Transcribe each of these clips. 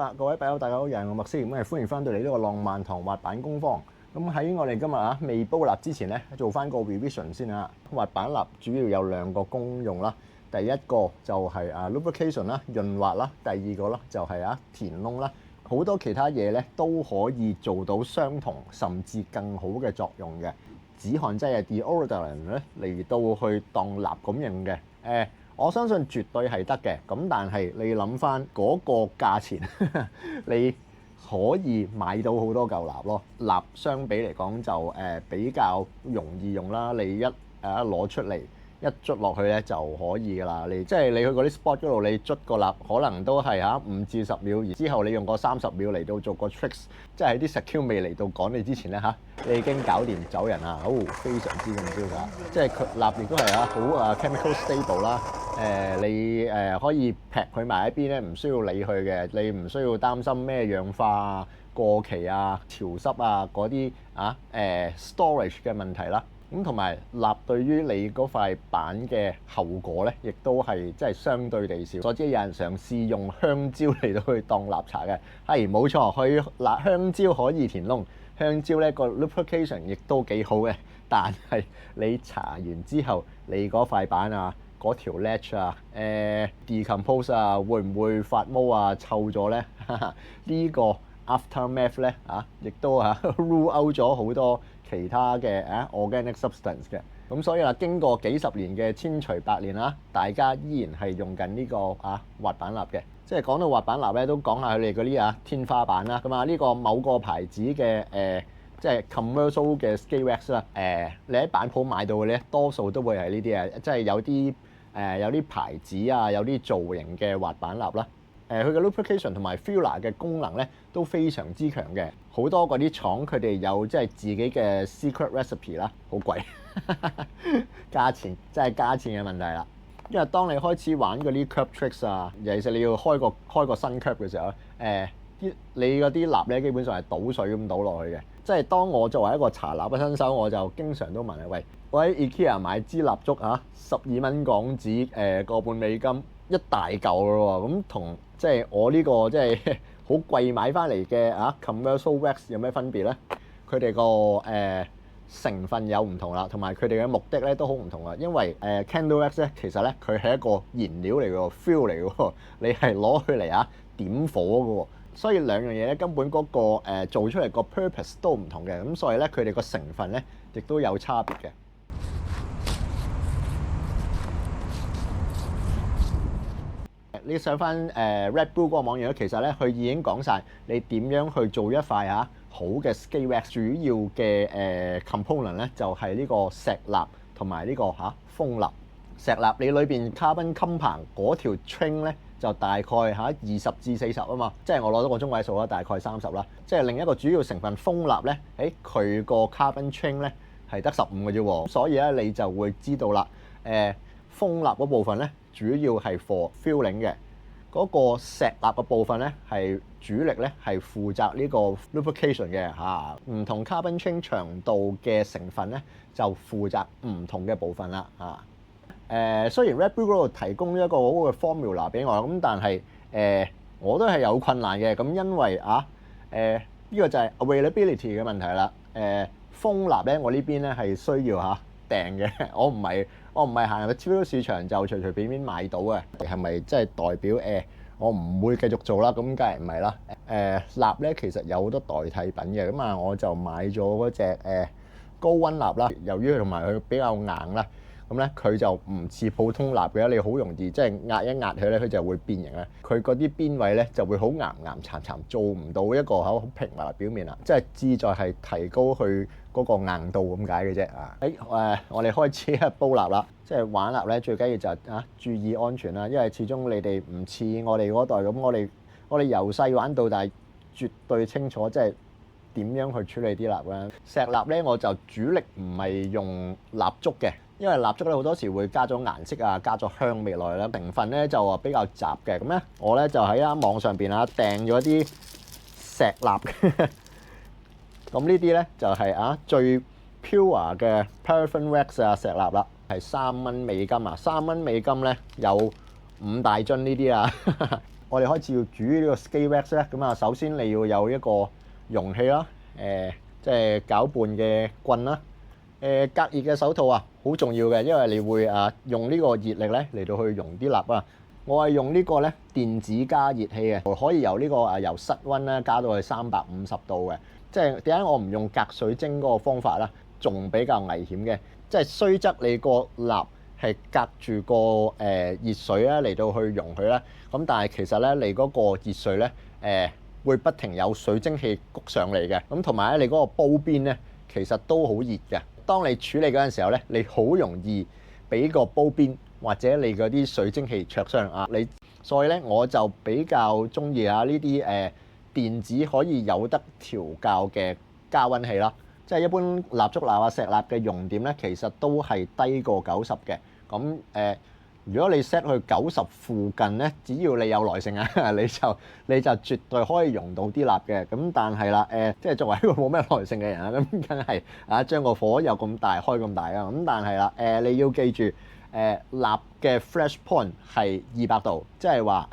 啦，各位筆友大家好，又係我麥斯，咁歡迎翻到嚟呢個浪漫堂滑板工坊。咁喺我哋今日未煲蠟之前咧，做翻個 revision 先啊。滑板蠟主要有兩個功用啦，第一個就係lubrication 啦，潤滑啦；第二個啦就係填窿啦。好多其他嘢咧都可以做到相同甚至更好嘅作用嘅。止汗劑係 deodorant 咧嚟到去當蠟咁用嘅，我相信絕對係得嘅。咁但係你諗翻嗰個價錢，你可以買到好多嚿蠟咯。蠟相比嚟講就比較容易用啦，你一攞出嚟一捽落去咧就可以㗎啦。你即係你去嗰啲 spot 嗰度，你捽個蠟可能都係5至10秒，然之後你用個30秒嚟到做個 tricks， 即係喺啲 secure 未嚟到趕你之前咧你已經搞掂走人啦。非常之咁瀟灑，即係佢蠟亦都係好chemical stable 啦。你可以劈佢埋一邊咧，唔需要理佢嘅，你唔需要擔心咩氧化啊、過期啊、潮濕啊嗰啲storage 嘅問題啦。咁同埋蠟對於你嗰塊板嘅後果咧，亦都係即係相對地少。所知有人嘗試用香蕉嚟到去當蠟搽嘅，係冇錯，佢香蕉可以填窿，香蕉咧個 lubrication 亦都幾好嘅。但係你搽完之後，你嗰塊板嗰條 latch decompose 會唔會發毛臭咗咧？呢個 aftermath 咧亦都rule out 咗好多其他嘅organic substance 嘅。咁所以經過幾十年嘅千錘百煉大家依然係用緊呢個滑板蠟嘅。即係講到滑板蠟咧，都講下佢哋嗰啲天花板啦。咁呢個某個牌子嘅即係 commercial 嘅 skate wax 啦。你喺板鋪買到嘅咧，多數都會係呢啲即係有啲牌子有啲造型嘅滑板蠟啦。佢嘅 lubrication 同埋 filler 嘅功能咧都非常之強嘅。好多嗰啲廠佢哋有即係自己嘅 secret recipe 啦，好貴，價錢真係價錢嘅問題啦。因為當你開始玩嗰啲 curb tricks 尤其是你要開個新 curb 嘅時候你嗰啲蠟咧基本上係倒水咁倒落去嘅。即係當我作為一個搽蠟嘅新手，我就經常都問喂，我喺 IKEA 買支蠟燭12蚊港紙，個半美金一大嚿嘅喎，咁同即係我呢個即係好貴買翻嚟嘅commercial wax 有咩分別咧？佢哋個成分有唔同啦，同埋佢哋嘅目的咧都好唔同啊。因為candle wax 咧其實咧佢係一個燃料嚟嘅 fuel 嚟嘅，你係攞佢嚟點火嘅喎。所以兩樣嘢咧根本嗰個做出嚟個 purpose 都唔同嘅，咁所以咧佢哋個成分咧亦都有差別嘅。你上翻Red Bull 嗰個網頁咧，其實咧佢已經講晒你點樣去做一塊好嘅 skate wax。主要嘅component 咧就係呢個石蠟同埋呢個風蠟。石蠟你裏邊 carbon compound 嗰條 chain 咧就大概20至40嘛，即係我攞咗個中位數啦，大概30啦。即係另一個主要成分風蠟咧，佢個 carbon chain 咧係得15嘅啫喎，所以咧你就會知道啦。風蠟嗰部分咧主要係 for filling 嘅，嗰個石蠟嘅部分咧係主力咧係負責呢個 lubrication 嘅唔同 carbon chain 長度嘅成分咧就負責唔同嘅部分啦雖然 Red Bull 嗰度提供一個好嘅 formula 俾我，咁但係我都係有困難嘅。咁因為呢個就係 availability 嘅問題啦。風蠟咧，我呢邊咧係需要訂嘅，我唔係行入超級市場就隨隨便便買到嘅。係咪即係代表我唔會繼續做啦？咁梗係唔係啦。蠟咧其實有好多代替品嘅，咁我就買咗嗰隻高溫蠟啦。由於佢同埋佢比較硬啦。咁咧佢就唔似普通蠟嘅，你好容易即係壓一壓佢咧，佢就會變形咧。佢嗰啲邊位咧就會好岩岩殘殘，做唔到一個好平滑嘅表面啦。即係志在係提高佢嗰個硬度咁解嘅啫我哋開始煲蠟啦。即係玩蠟咧，最緊要就係注意安全啦。因為始終你哋唔似我哋嗰代咁，我哋由細玩到大，絕對清楚即係點樣去處理啲蠟啦。石蠟咧我就主力唔係用蠟燭嘅。因為蠟燭咧好多時會加咗顏色加咗香味落去啦，成分咧就比較雜嘅。咁咧我咧就喺網上邊訂咗啲石蠟，咁呢啲咧就係最 pure 嘅 paraffin wax 石蠟啦，係3蚊美金3蚊美金咧有5大樽呢啲我哋開始要煮呢個 skate wax 咧，咁啊首先你要有一個容器啦，即係攪拌嘅棍啦，隔熱嘅手套啊，好重要嘅，因為你會用呢個熱力咧嚟到去溶啲蠟啊。我係用呢個咧電子加熱器嘅，可以由呢個由室溫咧加到去350度嘅。即係點解我唔用隔水晶嗰個方法啦？仲比較危險嘅，即係雖則你個蠟係隔住個熱水咧嚟到去溶佢啦，咁但係其實咧你嗰個熱水咧會不停有水蒸氣焗上嚟嘅，咁同埋咧你嗰個煲邊咧其實都好熱嘅。當你處理嗰陣時候咧，你好容易俾個煲邊或者你嗰啲水蒸氣灼傷啊你，所以咧我就比較中意呢啲電子可以有得調校嘅加溫器啦。即係一般蠟燭蠟啊、石蠟嘅熔點咧，其實都係低過90嘅。咁如果你 set 去90附近咧，只要你有耐性啊，你就絕對可以熔到啲蠟嘅。咁但係啦，即係作為一個冇咩耐性嘅人啊，咁梗係將個火有咁大開咁大啊。咁但係啦，你要記住，蠟嘅 flash point 係200度，即係話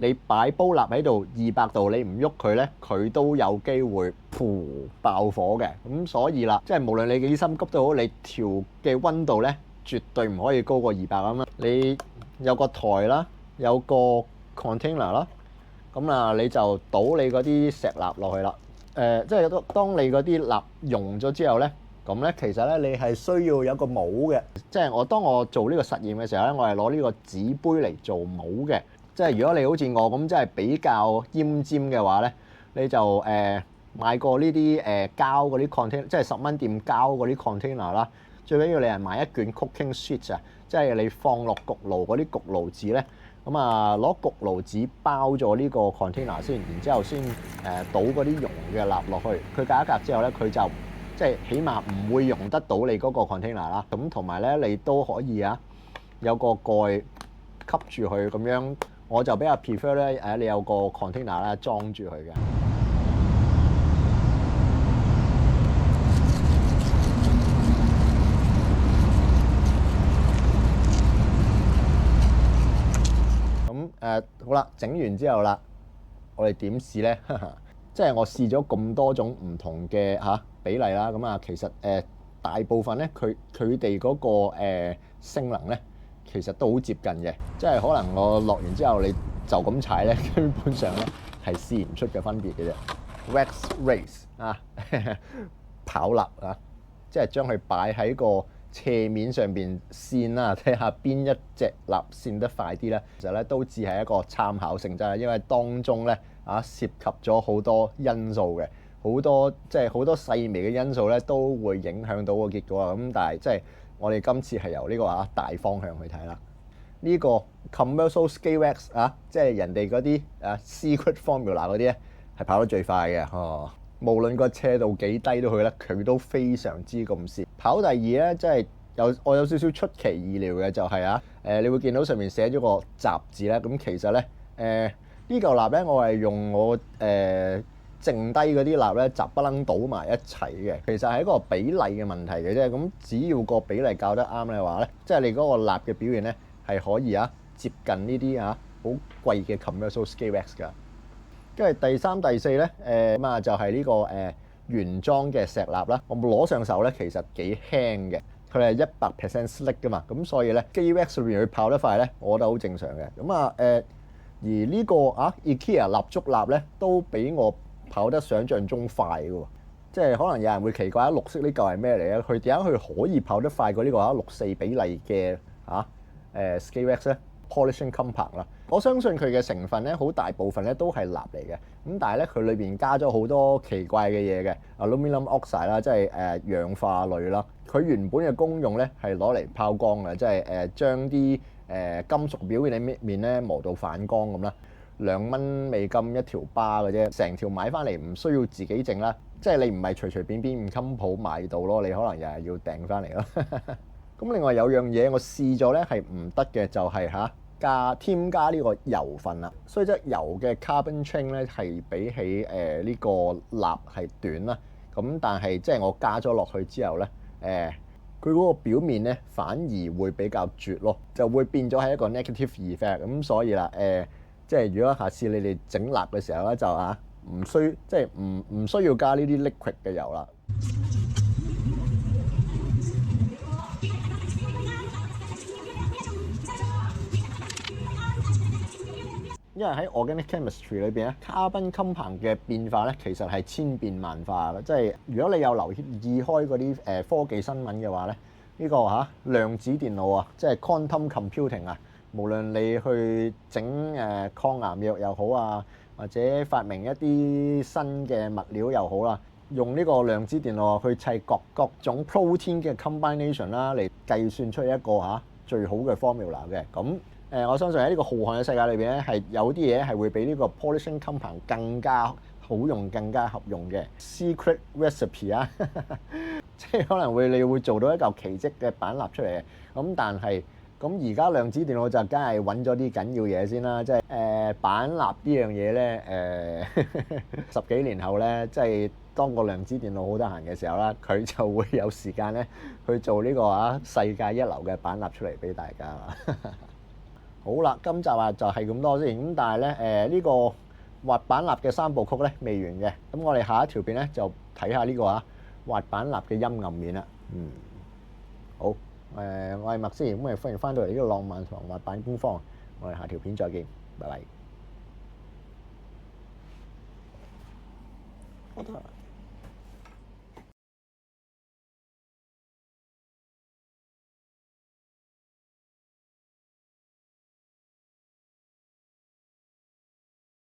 你擺煲蠟喺度200度，你唔喐佢咧，佢都有機會噗爆火嘅。咁所以啦，即係無論你幾心急都好，你調嘅溫度咧絕對唔可以高過200咁啦。你有個台啦，有個 container 啦，咁啊你就倒你嗰啲石蠟落去啦。即係當你嗰啲蠟溶咗之後咧，咁咧其實咧你係需要有個帽嘅。即係當我做呢個實驗嘅時候咧，我係攞呢個紙杯嚟做帽嘅。即係如果你好似我咁，即係比較奄尖嘅話咧，你就買過呢啲膠嗰啲 container，即係10蚊店膠嗰啲 container 啦。最緊要你係買一卷 cooking sheet 啊，即係你放落焗爐嗰啲焗爐紙咧，咁啊攞焗爐紙包咗呢個 container 先，然之後先倒嗰啲溶嘅蠟落去。佢隔一隔之後咧，佢就即係起碼唔會溶得到你嗰個 container 啦。咁同埋咧，你都可以有個蓋吸住佢咁樣。我就比較 prefer 咧，你有個 container 咧裝住佢嘅。咁好啦，整完之後啦，我哋點試咧？即係我試咗咁多種唔同嘅比例啦，咁啊其實大部分咧佢哋嗰個性能咧，其實都好接近嘅，即係可能我落完之後你就咁踩咧，基本上咧係試唔出嘅分別嘅啫。Wax race 跑蠟即係將佢擺喺個斜面上邊線啦，睇下邊一隻蠟線得快啲咧。其實咧都只係一個參考性質，因為當中咧涉及咗好多因素嘅，好多細微嘅因素咧都會影響到個結果啊。咁但係即係我哋今次係由呢個大方向去睇啦。呢個 commercial skate wax 即係人哋嗰啲secret formula 嗰啲咧係跑得最快嘅。無論個斜度幾低都去咧，佢都非常之咁蝕。跑第二咧，即係我有少少出其意料嘅，就係你會見到上面寫咗個雜字咧。咁其實咧呢嚿蠟咧，我係用我剩低嗰啲蠟咧，雜不楞倒埋一齊嘅。其實係一個比例嘅問題嘅啫。咁只要個比例校得啱嘅話咧，即係你嗰個蠟嘅表現咧係可以接近呢啲好貴嘅 commercial skate wax 㗎。跟住第三、第四咧，就係呢個原裝嘅石蠟啦。我攞上手咧，其實幾輕嘅，佢係100% slick 㗎嘛。咁所以咧，skate wax 裏邊佢跑得快咧，我覺得好正常嘅。咁而呢個IKEA 蠟燭蠟咧，都比我跑得想像中快嘅喎。即係可能有人會奇怪綠色呢嚿係咩嚟咧？佢點解佢可以跑得快過呢個6:4比例嘅skate wax 咧？Polishing compound 啦，我相信佢嘅成分咧，好大部分咧都係蠟嚟嘅。咁但係咧，佢裏邊加咗好多奇怪嘅嘢嘅 aluminium oxide 啦，即係氧化鋁啦。佢原本嘅功用咧係攞嚟拋光嘅，即係將啲金屬表面咧磨到反光咁啦。2蚊美金一條巴嘅啫，成條買翻嚟唔需要自己整啦，即係你唔係隨隨便便五金鋪買到咯，你可能又係要訂翻嚟咯。咁另外有樣嘢我試咗咧係唔得嘅，就係添加呢個油分啦。雖則油嘅 carbon chain 咧係比起呢個蠟係短啦，咁但係即係我加咗落去之後咧，佢嗰個表面咧反而會比較絕咯，就會變咗係一個 negative effect。咁所以啦，即係如果下次你哋整蠟嘅時候咧，就唔需要加呢啲 liquid 嘅油啦。因為喺 organic chemistry 裏邊咧，carbon compound 嘅變化咧，其實係千變萬化嘅。即係如果你有留意開嗰啲科技新聞嘅話咧，呢個量子電腦啊，即係 quantum computing 啊，無論你去整抗癌藥又好啊，或者發明一啲新嘅物料又好啦，用呢個量子電腦去砌各種 protein 嘅 combination 啦，嚟計算出一個最好嘅 formula 嘅。咁我相信喺呢個浩瀚嘅世界裏邊咧，係有啲嘢係會比呢個 polishing compound 更加好用、更加合用嘅 secret recipe 啊，即係可能你會做到一嚿奇蹟嘅板蠟出嚟嘅。咁但係咁而家量子電腦就梗係揾咗啲緊要嘢先啦，即係板蠟呢樣嘢咧10幾年後咧，即係當個量子電腦好得閒嘅時候啦，佢就會有時間咧去做呢個世界一流嘅板蠟出嚟俾大家啦。好啦，今集就係咁多先。咁但係咧呢個滑板蠟嘅3部曲咧未完嘅。咁我哋下一條片咧就睇下呢個滑板蠟嘅陰暗面啦。好，我係麥思賢，咁歡迎翻到嚟呢個浪漫堂滑板工坊。我哋下條片再見，拜拜。